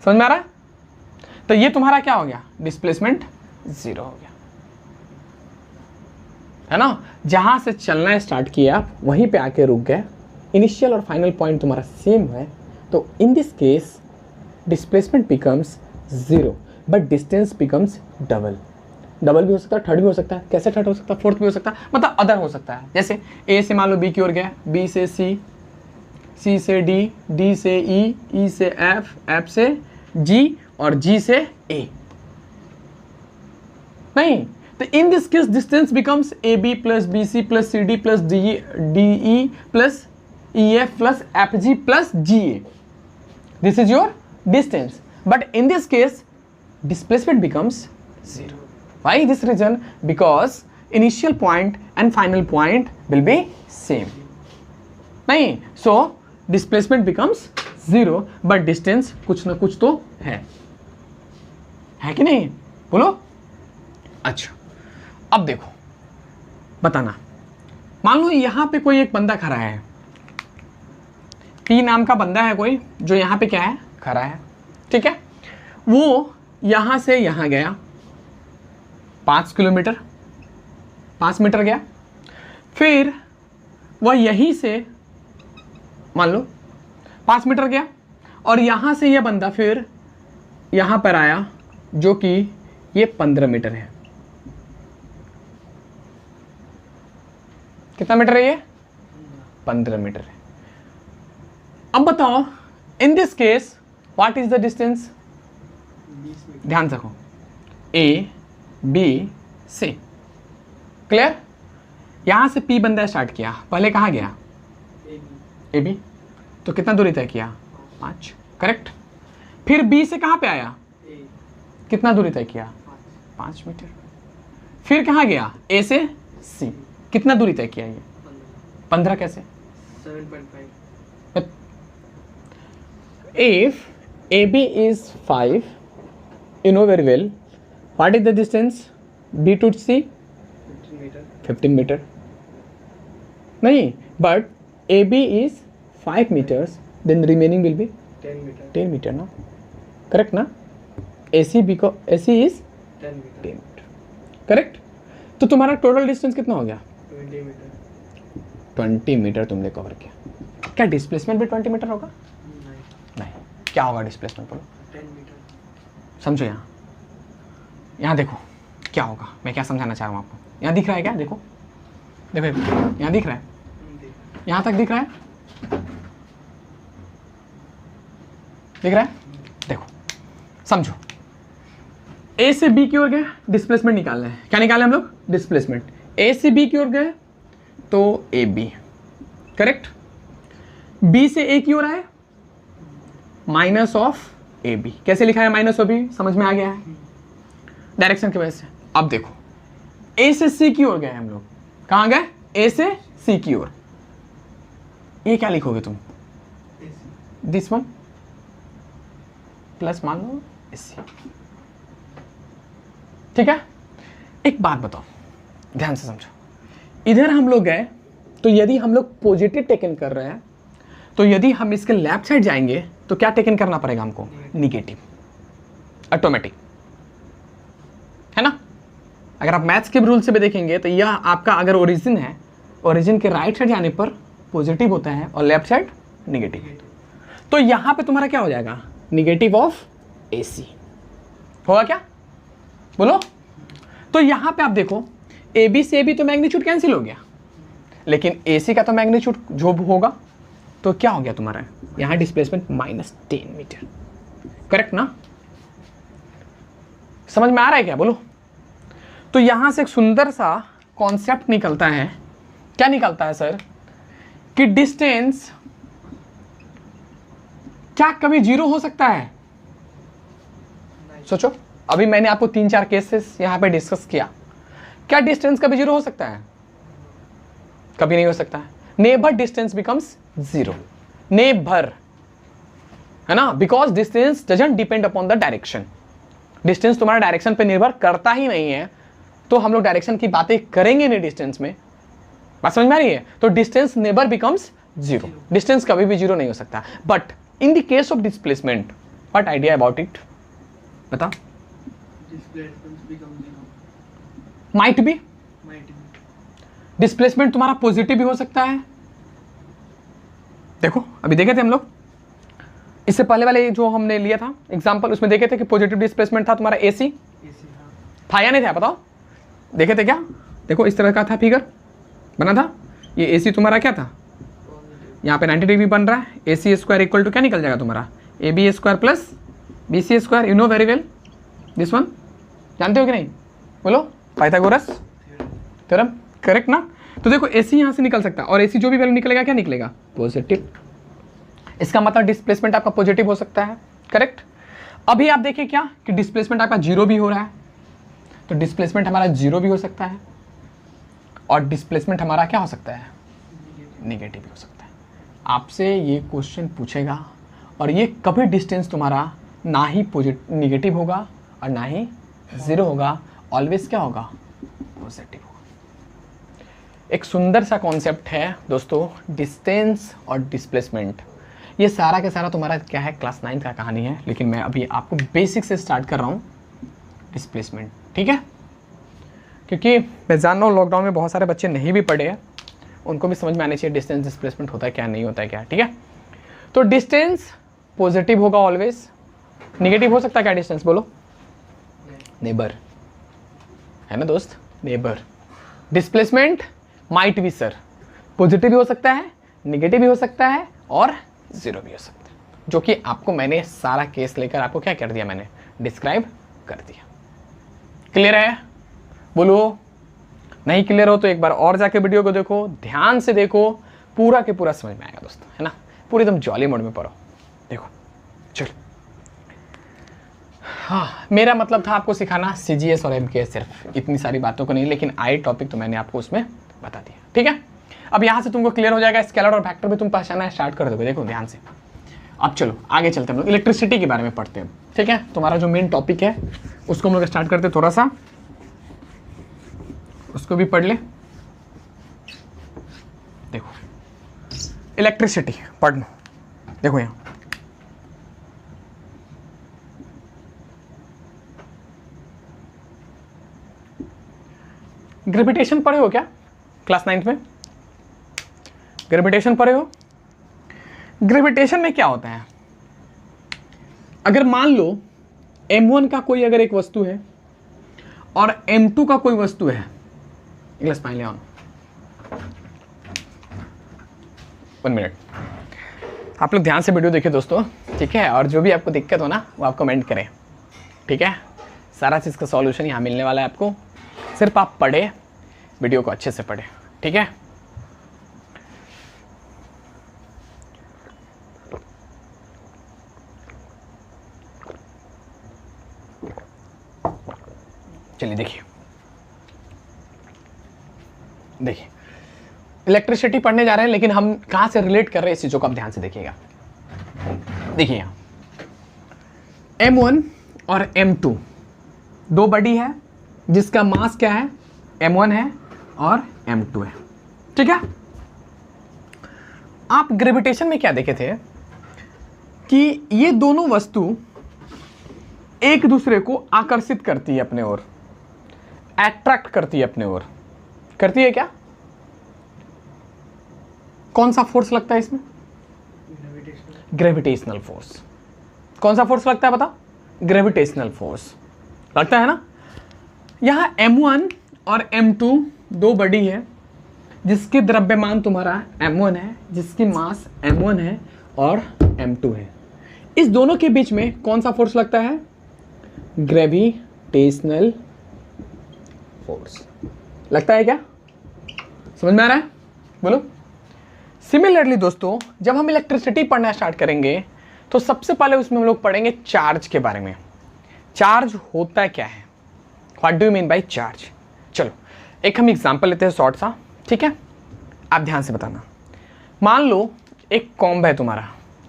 समझ में आ रहा है। तो ये तुम्हारा क्या हो गया, डिस्प्लेसमेंट 0 हो गया, है ना। जहां से चलना स्टार्ट किया वहीं पे आके रुक गए, इनिशियल और फाइनल पॉइंट तुम्हारा सेम है, तो in this case displacement becomes 0 but distance becomes double. Double भी हो सकता है, थर्ड भी हो सकता है। कैसे थर्ड हो सकता है, फोर्थ भी हो सकता है, मतलब अदर हो सकता है। जैसे ए से मान लो बी की ओर गया, बी से सी, सी से डी, डी से ई, ई से एफ, एफ से जी और जी से ए। नहीं तो in this case distance becomes a B plus B c plus c d plus d e plus e f plus f g plus g a. This is your distance, but in this case displacement becomes 0. Why this reason? Because initial point and final point will be same. नहीं, so displacement becomes 0 but distance कुछ ना कुछ तो है कि नहीं, बोलो। अच्छा अब देखो बताना, मान लो यहाँ पे कोई एक बंदा खड़ा है, पी नाम का बंदा है कोई जो यहाँ पे क्या है, खड़ा है, ठीक है। वो यहां से यहां गया 5 किलोमीटर, 5 मीटर गया, फिर वह यहीं से मान लो 5 मीटर गया और यहां से यह बंदा फिर यहां पर आया जो कि ये 15 मीटर है। कितना मीटर है ये, 15 मीटर है। अब बताओ इन this case what is the distance, ध्यान से रखो, ए बी सी, क्लियर। यहां से पी बंदा स्टार्ट किया, पहले कहां गया, ए बी, तो कितना दूरी तय किया, 5, करेक्ट। फिर बी से कहां पे आया, कितना दूरी तय किया, 5 मीटर। फिर कहां गया, ए से सी, कितना दूरी तय किया, ये 15 कैसे, 7.5। If a b is 5, you know very well what is the distance B to C, 15 meter nahi, but AB is 5 meters, then remaining will be 10 meter na, correct na। AC because AC is 10 meter, correct। तो तुम्हारा total distance कितना हो गया, 20 metre तुमने cover किया। क्या displacement भी 20 metre होगा, नहीं। क्या होगा डिस्प्लेसमेंट, बोलो, 10 मीटर। समझो यहाँ देखो क्या होगा, मैं क्या समझाना चाह रहा हूँ आपको। यहाँ दिख रहा है क्या, देखो देखो यहाँ दिख रहा है, यहाँ तक दिख रहा है, दिख रहा है, देखो समझो। ए से बी की ओर गए, डिस्प्लेसमेंट निकालना है, क्या निकाले हम लोग, डिस्प्लेसमेंट। ए से बी की ओर गए तो ए बी, करेक्ट। बी से ए की ओर आए, माइनस ऑफ ए बी, कैसे लिखा है माइनस ऑफ बी, समझ में आ गया है, डायरेक्शन की वजह से। अब देखो ए से सी की ओर गए हम लोग, कहां गए, ए से सी की ओर, ये क्या लिखोगे तुम, दिस वन प्लस मान लो सी, ठीक है। एक बात बताओ, ध्यान से समझो, इधर हम लोग गए तो यदि हम लोग पॉजिटिव टेकन कर रहे हैं, तो यदि हम इसके लेफ्ट साइड जाएंगे तो क्या टेकन करना पड़ेगा हमको, निगेटिव, ऑटोमेटिक, है ना। अगर आप मैथ्स के रूल से भी देखेंगे तो यह आपका अगर ओरिजिन है, ओरिजिन के राइट साइड जाने पर पॉजिटिव होता है और लेफ्ट साइड निगेटिव। तो यहां पे तुम्हारा क्या हो जाएगा, निगेटिव ऑफ ए सी होगा, क्या बोलो। तो यहां पे आप देखो ए बी से भी तो मैग्नीट्यूड कैंसिल हो गया, लेकिन ए सी का तो मैग्नीट्यूड जो होगा, तो क्या हो गया तुम्हारा, यहां डिस्प्लेसमेंट -10 मीटर, करेक्ट ना। समझ में आ रहा है क्या, बोलो। तो यहां से एक सुंदर सा कॉन्सेप्ट निकलता है, क्या निकलता है सर, कि डिस्टेंस क्या कभी 0 हो सकता है, सोचो। अभी मैंने आपको 3-4 केसेस यहां पे डिस्कस किया, क्या डिस्टेंस कभी जीरो हो सकता है? कभी नहीं हो सकता है। Neighbour distance becomes zero, neighbour, है ना, because distance doesn't depend upon the direction. Distance तुम्हारा डायरेक्शन पे निर्भर करता ही नहीं है, तो हम लोग डायरेक्शन की बातें करेंगे नहीं डिस्टेंस में। बात समझ में आ रही है? तो distance neighbour becomes zero, distance कभी भी जीरो नहीं हो सकता। But in the case of displacement, what idea about it, बता। माइट बी, डिस्प्लेसमेंट तुम्हारा पॉजिटिव भी हो सकता है। देखो अभी देखे थे हम लोग, इससे पहले वाले जो हमने लिया था एग्जांपल, उसमें देखे थे कि पॉजिटिव डिस्प्लेसमेंट था तुम्हारा एसी, था या नहीं था, बताओ, देखे थे क्या? देखो इस तरह का था फिगर बना था, ये एसी तुम्हारा क्या था, यहाँ पे 90 डिग्री बन रहा है, a c square equal to क्या निकल जाएगा तुम्हारा, a b square plus B c square. You know very well this one, जानते हो कि नहीं, बोलो, पाइथागोरस थ्योरम, करेक्ट ना। तो देखो ए सी यहाँ से निकल सकता है, और ए सी जो भी वैल्यू निकलेगा क्या निकलेगा, पॉजिटिव। इसका मतलब डिस्प्लेसमेंट आपका पॉजिटिव हो सकता है, करेक्ट। अभी आप देखिए क्या कि डिस्प्लेसमेंट आपका जीरो भी हो रहा है, तो डिस्प्लेसमेंट हमारा जीरो भी हो सकता है, और डिस्प्लेसमेंट हमारा क्या हो सकता है, नेगेटिव भी हो सकता है। आपसे ये क्वेश्चन पूछेगा, और ये कभी डिस्टेंस तुम्हारा ना ही नेगेटिव होगा और ना ही जीरो होगा, ऑलवेज क्या होगा, पॉजिटिव होगा। एक सुंदर सा कॉन्सेप्ट है दोस्तों, डिस्टेंस और डिस्प्लेसमेंट। ये सारा का सारा तुम्हारा क्या है, क्लास 9 का कहानी है, लेकिन मैं अभी आपको बेसिक से स्टार्ट कर रहा हूँ, डिस्प्लेसमेंट, ठीक है। क्योंकि मैं जान रहा हूँ लॉकडाउन में बहुत सारे बच्चे नहीं भी पढ़े हैं, उनको भी समझ में आने चाहिए डिस्टेंस डिस्प्लेसमेंट होता है क्या, नहीं होता है क्या, ठीक है। तो डिस्टेंस पॉजिटिव होगा ऑलवेज, नेगेटिव हो सकता है क्या डिस्टेंस, बोलो, नेबर, है ना दोस्त, neighbour. Displacement might be sir, positive भी हो सकता है, नेगेटिव भी हो सकता है, और जीरो भी हो सकता है, जो कि आपको मैंने सारा केस लेकर आपको क्या कर दिया, मैंने डिस्क्राइब कर दिया। क्लियर है, बोलो। नहीं क्लियर हो तो एक बार और जाके वीडियो को देखो, ध्यान से देखो, पूरा के पूरा समझ में आएगा दोस्तों, है ना, पूरी एकदम जॉली मोड में पढ़ो। देखो चलो, हाँ, मेरा मतलब था आपको सिखाना CGS और MKS, सिर्फ इतनी सारी बातों को नहीं, लेकिन आई टॉपिक तो मैंने आपको उसमें बता दिया, ठीक है। अब यहाँ से तुमको क्लियर हो जाएगा, स्केलर और वेक्टर भी तुम पहचानना स्टार्ट कर दोगे। देखो ध्यान से, अब चलो आगे चलते हैं, हम लोग इलेक्ट्रिसिटी के बारे में पढ़ते हैं, ठीक है। तुम्हारा जो मेन टॉपिक है उसको हम लोग स्टार्ट करते हैं, थोड़ा सा उसको भी पढ़ ले। देखो इलेक्ट्रिसिटी पढ़ लो, देखो यहाँ ग्रेविटेशन पढ़े हो क्या क्लास 9 में, ग्रेविटेशन पढ़े हो। ग्रेविटेशन में क्या होता है, अगर मान लो m1 का कोई अगर एक वस्तु है और m2 का कोई वस्तु है, ग्लास पानी ले आओ, 1 मिनट, आप लोग ध्यान से वीडियो देखिए दोस्तों, ठीक है। और जो भी आपको दिक्कत हो ना वो आप कमेंट करें, ठीक है। सारा चीज़ का सॉल्यूशन यहाँ मिलने वाला है आपको, सिर्फ आप पढ़े, वीडियो को अच्छे से पढ़े, ठीक है। चलिए देखिए, देखिए इलेक्ट्रिसिटी पढ़ने जा रहे हैं, लेकिन हम कहाँ से रिलेट कर रहे हैं इस चीज़ों को आप ध्यान से देखिएगा। देखिए यहाँ M1 और M2 दो बॉडी है जिसका मास क्या है, M1 है और M2 है, ठीक है। आप ग्रेविटेशन में क्या देखे थे कि ये दोनों वस्तु एक दूसरे को आकर्षित करती है अपने ओर, अट्रैक्ट करती है अपने ओर, करती है क्या। कौन सा फोर्स लगता है इसमें, ग्रेविटेशनल फोर्स। कौन सा फोर्स लगता है बता, ग्रेविटेशनल फोर्स लगता है ना। यहां M1 और M2 दो बॉडी है जिसके द्रव्यमान तुम्हारा M1 है, जिसकी मास M1 है और M2 है। इस दोनों के बीच में कौन सा फोर्स लगता है, ग्रेविटेशनल फोर्स लगता है क्या, समझ में आ रहा है, बोलो। सिमिलरली दोस्तों, जब हम इलेक्ट्रिसिटी पढ़ना स्टार्ट करेंगे तो सबसे पहले उसमें हम लोग पढ़ेंगे चार्ज के बारे में। चार्ज होता क्या है, what do you mean by charge. चलो एक हम एग्जाम्पल लेते हैं शॉर्ट सा, ठीक है, आप ध्यान से बताना। मान लो एक कॉम्ब है तुम्हारा,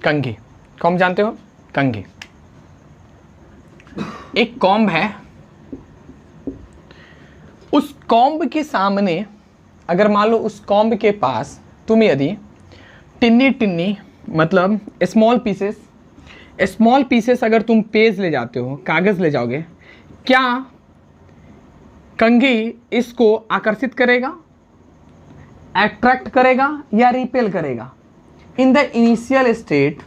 कंघी, कॉम्ब जानते हो, कंघी, एक कॉम्ब है। उस कॉम्ब के सामने अगर मान लो उस कॉम्ब के पास तुम यदि टिन्नी टिन्नी मतलब स्मॉल पीसेस अगर तुम पेज ले जाते हो, कागज ले जाओगे, क्या कंघी इसको आकर्षित करेगा, अट्रैक्ट करेगा या रिपेल करेगा? In the initial state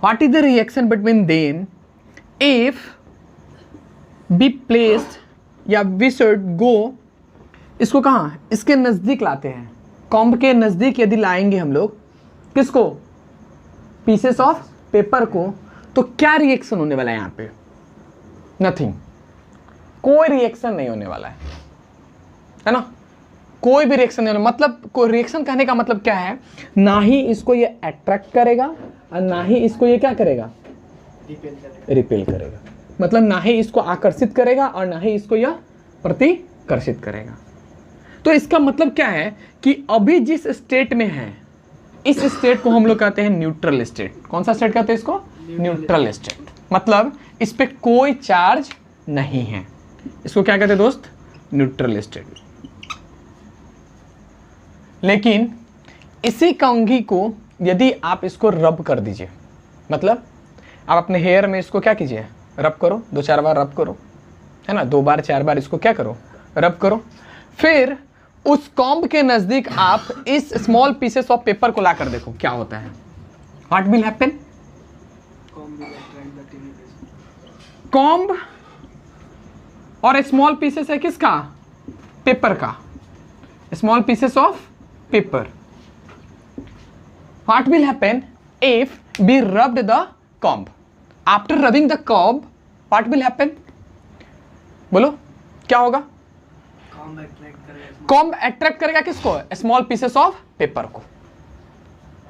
what is the reaction between them if be placed या वी शुड गो, इसको कहाँ, इसके नज़दीक लाते हैं, कॉम्ब के नज़दीक यदि लाएंगे हम लोग, किसको, पीसेस ऑफ पेपर को, तो क्या रिएक्शन होने वाला है यहाँ पे? नथिंग, कोई रिएक्शन नहीं होने वाला है ना, कोई भी रिएक्शन नहीं होने, मतलब कोई रिएक्शन कहने का मतलब क्या है, ना ही इसको ये अट्रैक्ट करेगा और ना ही इसको ये क्या करेगा, रिपेल करेगा, मतलब ना ही इसको आकर्षित करेगा और ना ही इसको यह प्रतिकर्षित करेगा। तो इसका मतलब क्या है कि अभी जिस स्टेट में है, इस स्टेट को हम लोग कहते हैं न्यूट्रल स्टेट। कौन सा स्टेट कहते हैं इसको? न्यूट्रल स्टेट, मतलब इस पे कोई चार्ज नहीं है, इसको क्या कहते हैं दोस्त? Neutral state. लेकिन इसी कंघी को यदि आप इसको रब कर दीजिए, मतलब आप अपने हेयर में इसको क्या कीजिए, रब करो, 2-4 बार रब करो, है ना, 2 बार 4 बार इसको क्या करो, रब करो, फिर उस कॉम्ब के नजदीक आप इस स्मॉल पीसेस ऑफ पेपर को लाकर देखो क्या होता है। What will happen? कॉम्ब और स्मॉल पीसेस है किसका? पेपर का, small pieces of paper. What will happen if we rubbed the comb? After rubbing the comb, what will happen? बोलो क्या होगा? कॉम्ब अट्रैक्ट करेगा किसको? स्मॉल पीसेस ऑफ पेपर को।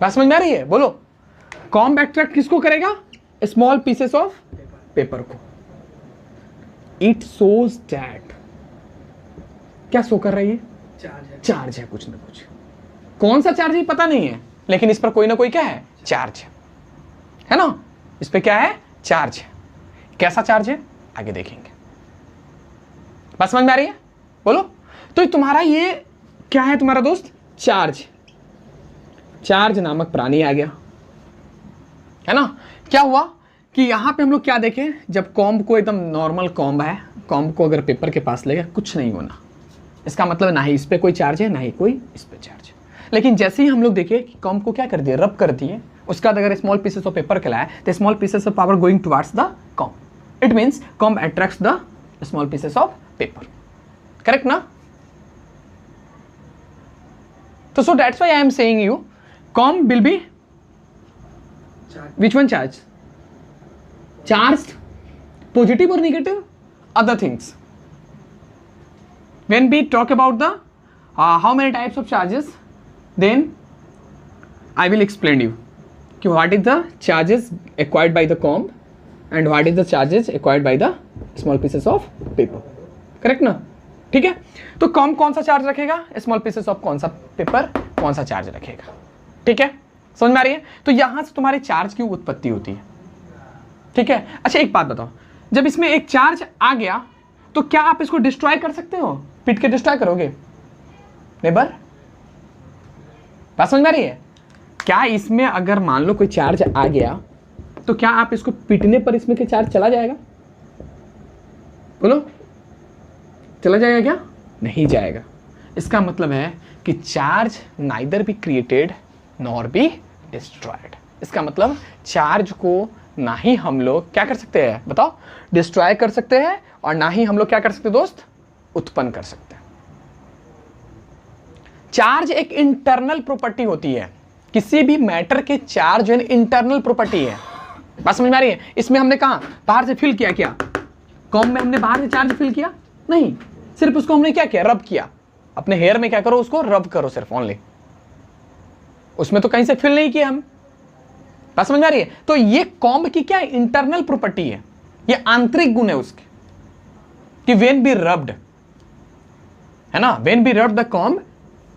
बात समझ में आ रही है? बोलो, कॉम्ब अट्रैक्ट किसको करेगा? स्मॉल पीसेस ऑफ पेपर को। इट शोज दैट, क्या शो कर रही है? चार्ज है कुछ ना कुछ। कौन सा चार्ज है पता नहीं है, लेकिन इस पर कोई ना कोई क्या है? चार्ज है ना, इस पे क्या है? चार्ज है। कैसा चार्ज है आगे देखेंगे। बात समझ में आ रही है? बोलो, तो तुम्हारा ये क्या है तुम्हारा दोस्त? चार्ज। चार्ज नामक प्राणी आ गया, है ना। क्या हुआ कि यहां पे हम लोग क्या देखें, जब कॉम्ब को, एकदम नॉर्मल कॉम्ब है, कॉम्ब को अगर पेपर के पास लेगा कुछ नहीं होना, इसका मतलब ना ही इस पे कोई चार्ज है ना ही कोई इस पे चार्ज है। लेकिन जैसे ही हम लोग देखे कि कॉम्ब को क्या कर दिए, रब कर दिए, उसके बाद अगर स्मॉल पीसेस ऑफ पेपर खिलाया तो small pieces of power going towards the comb, it means comb attracts the small pieces of paper. Correct ना? तो so that's why I am saying you comb will be which one charge? Charged, positive or negative? Other things. When we talk about the how many types of charges, then I will explain you कि what is the charges acquired by the comb and what is the charges acquired by the small pieces of paper. Correct ना? ठीक है, तो comb कौन सा charge रखेगा, small pieces of कौन सा पेपर कौन सा चार्ज रखेगा। ठीक है, समझ में आ रही है? तो यहां से तुम्हारे चार्ज की उत्पत्ति होती है। ठीक है, अच्छा एक बात बताओ, जब इसमें एक चार्ज आ गया तो क्या आप इसको डिस्ट्रॉय कर सकते हो? पीट के डिस्ट्रॉय करोगे? नेबर। बात समझ में आ रही है? क्या इसमें अगर मान लो कोई चार्ज आ गया तो क्या आप इसको पीटने पर इसमें के चार्ज चला जाएगा? बोलो, चला जाएगा क्या? नहीं जाएगा। इसका मतलब है कि charge neither be created nor be destroyed. इसका मतलब चार्ज को ना ही हम लोग क्या कर सकते हैं, बताओ, डिस्ट्रॉय कर सकते हैं, और ना ही हम लोग क्या कर सकते हैं दोस्त, उत्पन्न कर सकते हैं। चार्ज एक इंटरनल प्रॉपर्टी होती है, किसी भी मैटर के चार्ज जो है इंटरनल प्रॉपर्टी है। बात समझ में आ रही है? इसमें हमने कहा बाहर से फिल किया, क्या कॉम्ब में हमने बाहर से चार्ज फिल किया? नहीं, सिर्फ उसको हमने क्या किया, रब किया। अपने हेयर में क्या करो, उसको रब करो सिर्फ, ओनली, उसमें तो कहीं से फिल नहीं किया हम। बात समझ में आ रही है? तो ये कॉम्ब की क्या इंटरनल प्रॉपर्टी है, ये आंतरिक गुण है उसके, कि व्हेन बी रब्ड है ना, when we rub the comb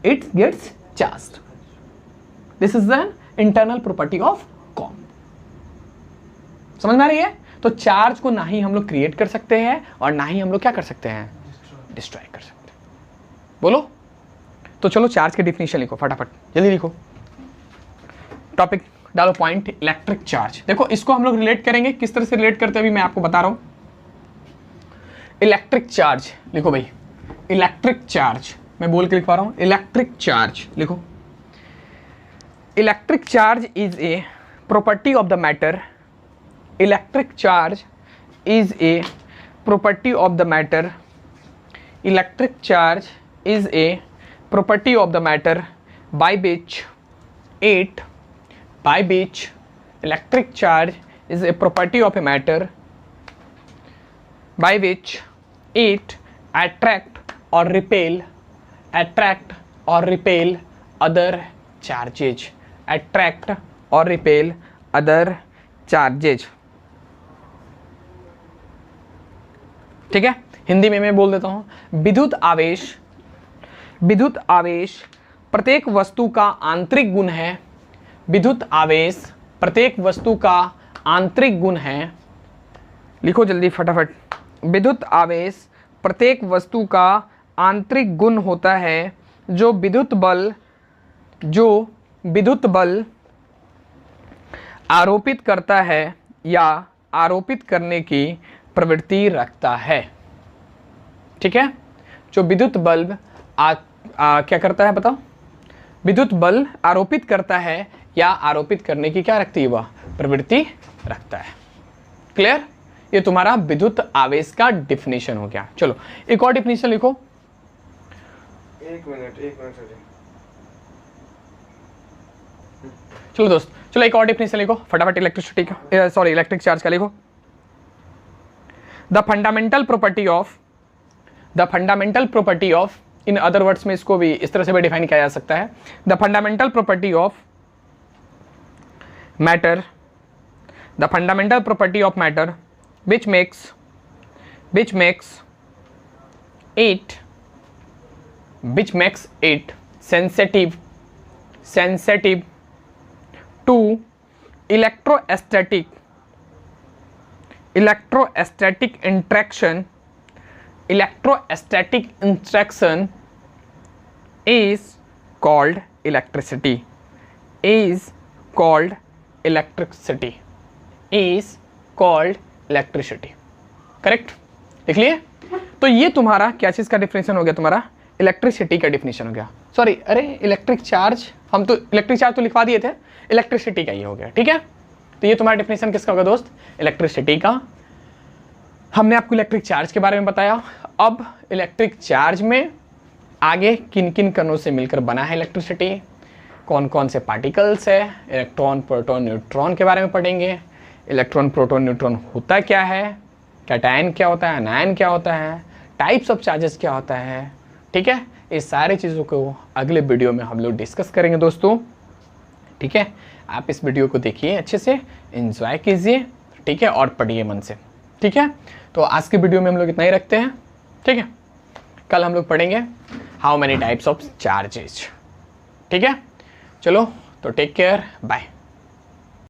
it gets charged. This is the internal property of comb. समझ में आ रही है? तो चार्ज को ना ही हम लोग क्रिएट कर सकते हैं और ना ही हम लोग क्या कर सकते हैं, डिस्ट्रॉय कर सकते हैं। बोलो। तो चलो चार्ज की डिफिनेशन लिखो फटाफट, जल्दी लिखो। टॉपिक डालो पॉइंट, इलेक्ट्रिक चार्ज। देखो इसको हम लोग रिलेट करेंगे, किस तरह से रिलेट करते हैं अभी मैं आपको बता रहा हूं। इलेक्ट्रिक चार्ज लिखो भाई, इलेक्ट्रिक चार्ज, मैं बोल के लिखवा रहा हूं, इलेक्ट्रिक चार्ज लिखो। Electric charge is a property of the matter. Electric charge is a property of the matter. Electric charge is a property of the matter by which electric charge is a property of a matter by which it attract or repel other charges, attract or repel other charges। ठीक है, हिंदी में मैं बोल देता हूं। विद्युत आवेश प्रत्येक वस्तु का आंतरिक गुण है। विद्युत आवेश प्रत्येक वस्तु का आंतरिक गुण है। लिखो जल्दी फटाफट। विद्युत आवेश प्रत्येक वस्तु का आंतरिक गुण होता है जो विद्युत बल आरोपित करता है या आरोपित करने की प्रवृत्ति रखता है। ठीक है, जो विद्युत बल्ब क्या करता है बताओ, विद्युत बल आरोपित करता है या आरोपित करने की क्या रखती है, वह प्रवृत्ति रखता है। क्लियर? ये तुम्हारा विद्युत आवेश का डिफिनेशन हो गया। चलो एक और डिफिनेशन लिखो। एक मिनट चलो दोस्त, चलो एक और डिफिनेशन लिखो फटाफट इलेक्ट्रिसिटी का, सॉरी इलेक्ट्रिक चार्ज का लिखो। The fundamental property of, in other words में इसको भी इस तरह से भी डिफाइन किया जा सकता है। The fundamental property of matter, the fundamental property of matter which makes it sensitive to electrostatic interaction is called electricity, correct? लिख लिए? तो ये तुम्हारा क्या चीज का डिफिनेशन हो गया, तुम्हारा इलेक्ट्रिसिटी का डिफिनेशन हो गया। सॉरी, अरे इलेक्ट्रिक चार्ज, हम तो इलेक्ट्रिक चार्ज तो लिखवा दिए थे, इलेक्ट्रिसिटी का ये हो गया। ठीक है, तो ये तुम्हारा डिफिनेशन किसका होगा दोस्त, इलेक्ट्रिसिटी का। हमने आपको इलेक्ट्रिक चार्ज के बारे में बताया। अब इलेक्ट्रिक चार्ज में आगे किन किन कणों से मिलकर बना है इलेक्ट्रिसिटी, कौन कौन से पार्टिकल्स है, इलेक्ट्रॉन प्रोटॉन न्यूट्रॉन के बारे में पढ़ेंगे। इलेक्ट्रॉन प्रोटॉन न्यूट्रॉन होता क्या है, कैटायन क्या होता है, अनायन क्या होता है, टाइप्स ऑफ चार्जेस क्या होता है। ठीक है, ये सारी चीज़ों को अगले वीडियो में हम लोग डिस्कस करेंगे दोस्तों। ठीक है, आप इस वीडियो को देखिए, अच्छे से एंजॉय कीजिए। ठीक है, और पढ़िए मन से। ठीक है, तो आज की वीडियो में हम लोग इतना ही रखते हैं। ठीक है, कल हम लोग पढ़ेंगे how many types of charges. ठीक है, चलो तो टेक केयर, बाय।